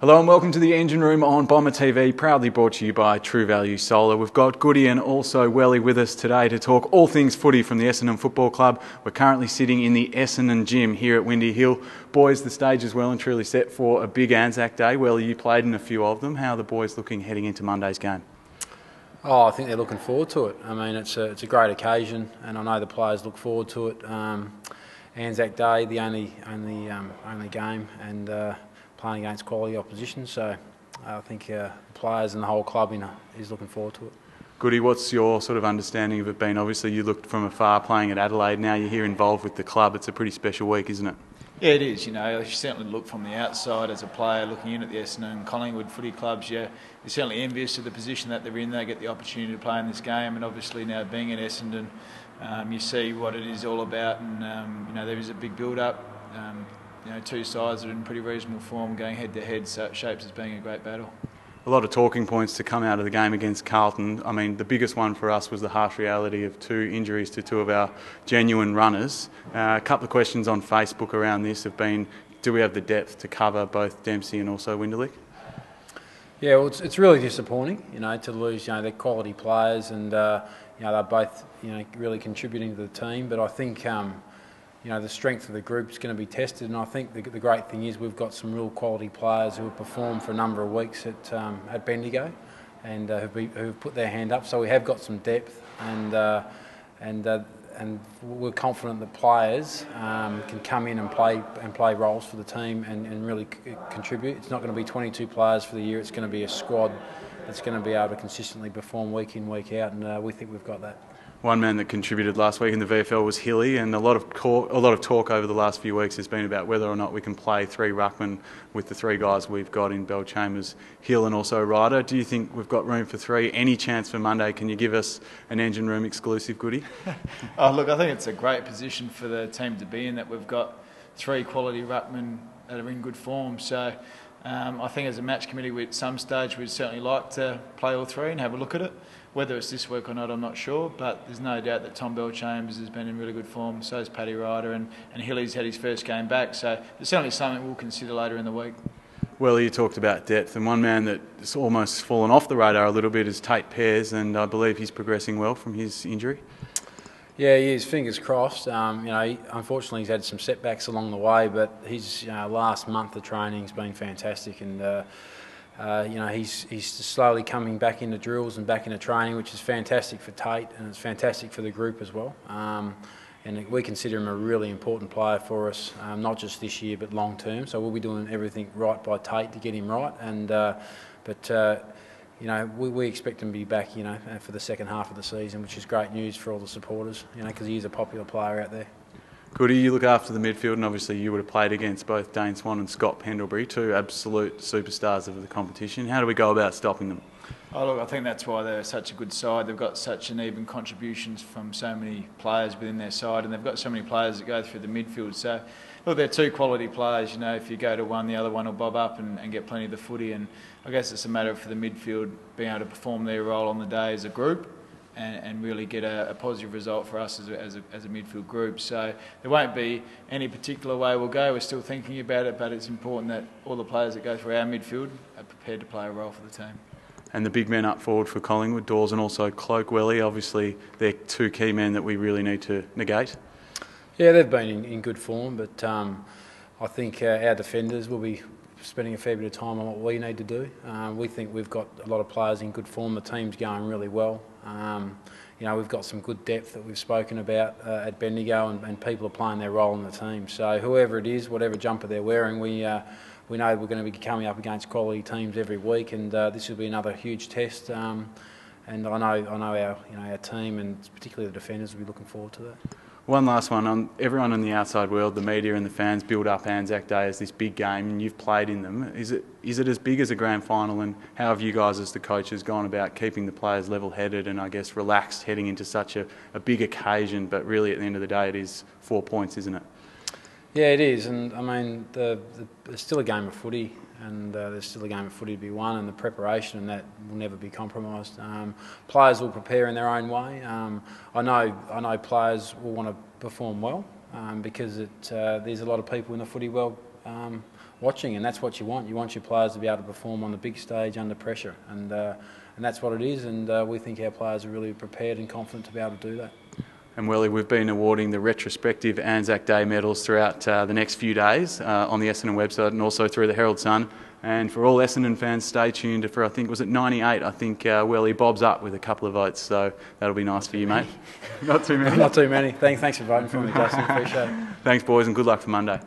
Hello and welcome to the Engine Room on Bomber TV, proudly brought to you by True Value Solar. We've got Goody and also Welly with us today to talk all things footy from the Essendon Football Club. We're currently sitting in the Essendon gym here at Windy Hill. Boys, the stage is well and truly set for a big ANZAC day. Welly, you played in a few of them. How are the boys looking heading into Monday's game? Oh, I think they're looking forward to it. I mean, it's a great occasion, and I know the players look forward to it. ANZAC Day, the only game, and playing against quality opposition. So I think the players and the whole club is looking forward to it. Goody, what's your sort of understanding of it been? Obviously, you looked from afar playing at Adelaide. Now you're here involved with the club. It's a pretty special week, isn't it? Yeah, it is. You know, you certainly look from the outside as a player looking in at the Essendon and Collingwood footy clubs. Yeah, you're certainly envious of the position that they're in. They get the opportunity to play in this game, and obviously now being at Essendon, you see what it is all about. And you know, there is a big build-up. You know, two sides that are in pretty reasonable form going head-to-head, so it shapes as being a great battle. A lot of talking points to come out of the game against Carlton. I mean, the biggest one for us was the harsh reality of two injuries to two of our genuine runners. A couple of questions on Facebook around this have been, do we have the depth to cover both Dempsey and also Winderlich? Yeah, well, it's really disappointing, you know, to lose. You know, they're quality players, and you know, they're both, you know, really contributing to the team. But I think you know, the strength of the group is going to be tested, and I think the great thing is we've got some real quality players who have performed for a number of weeks at Bendigo, and who've put their hand up. So we have got some depth, and we're confident that players can come in and play roles for the team and really contribute. It's not going to be 22 players for the year. It's going to be a squad that's going to be able to consistently perform week in, week out, and we think we've got that. One man that contributed last week in the VFL was Hilly, and a lot of talk over the last few weeks has been about whether or not we can play three ruckmen with the three guys we've got in Bellchambers, Hill and also Ryder. Do you think we've got room for three? Any chance for Monday? Can you give us an Engine Room exclusive, Goody? Oh, look, I think it's a great position for the team to be in, that we've got three quality ruckmen that are in good form. So I think as a match committee, at some stage we'd certainly like to play all three and have a look at it. Whether it's this week or not, I'm not sure, but there's no doubt that Tom Bellchambers has been in really good form, so has Paddy Ryder, and Hilly's had his first game back, so it's certainly something we'll consider later in the week. Well, you talked about depth, and one man that's almost fallen off the radar a little bit is Tate Pears, and I believe he's progressing well from his injury. Yeah, he is, fingers crossed. You know, unfortunately he's had some setbacks along the way, but his last month of training has been fantastic, and you know, he's slowly coming back into drills and back into training, which is fantastic for Tate, and it's fantastic for the group as well. And we consider him a really important player for us, not just this year but long term. So we'll be doing everything right by Tate to get him right. And you know, we expect him to be back, you know, for the second half of the season, which is great news for all the supporters, you know, because he is a popular player out there. Goody, you look after the midfield, and obviously you would have played against both Dane Swan and Scott Pendlebury, two absolute superstars of the competition. How do we go about stopping them? Oh, look, I think that's why they're such a good side. They've got such an even contributions from so many players within their side, and they've got so many players that go through the midfield. So, look, they're two quality players. You know, if you go to one, the other one will bob up and get plenty of the footy. And I guess it's a matter of for the midfield being able to perform their role on the day as a group, and really get a positive result for us as a midfield group. So there won't be any particular way we'll go. We're still thinking about it, but it's important that all the players that go through our midfield are prepared to play a role for the team. And the big men up forward for Collingwood, Dawes and also Cloak Welly, obviously they're two key men that we really need to negate. Yeah, they've been in good form, but I think our defenders will be spending a fair bit of time on what we need to do. We think we've got a lot of players in good form. The team's going really well. You know, we've got some good depth that we've spoken about at Bendigo, and people are playing their role in the team. So whoever it is, whatever jumper they're wearing, we know we're going to be coming up against quality teams every week, and this will be another huge test. And I know our team, and particularly the defenders, will be looking forward to that. One last one. Everyone in the outside world, the media and the fans, build up ANZAC Day as this big game, and you've played in them. Is it as big as a grand final, and how have you guys as the coaches gone about keeping the players level-headed and I guess relaxed heading into such a big occasion, but really at the end of the day it is 4 points, isn't it? Yeah, it is, and I mean, there's still a game of footy, and there's still a game of footy to be won, and the preparation and that will never be compromised. Players will prepare in their own way. I know players will want to perform well because there's a lot of people in the footy world watching, and that's what you want. You want your players to be able to perform on the big stage under pressure, and that's what it is. And we think our players are really prepared and confident to be able to do that. And Welly, we've been awarding the retrospective ANZAC Day medals throughout the next few days on the Essendon website and also through the Herald Sun. And for all Essendon fans, stay tuned for, I think, was it 98? I think Welly bobs up with a couple of votes, so that'll be nice for you, mate. Not too many. Not too many. Thanks for voting for me, Dustin. Appreciate it. Thanks, boys, and good luck for Monday.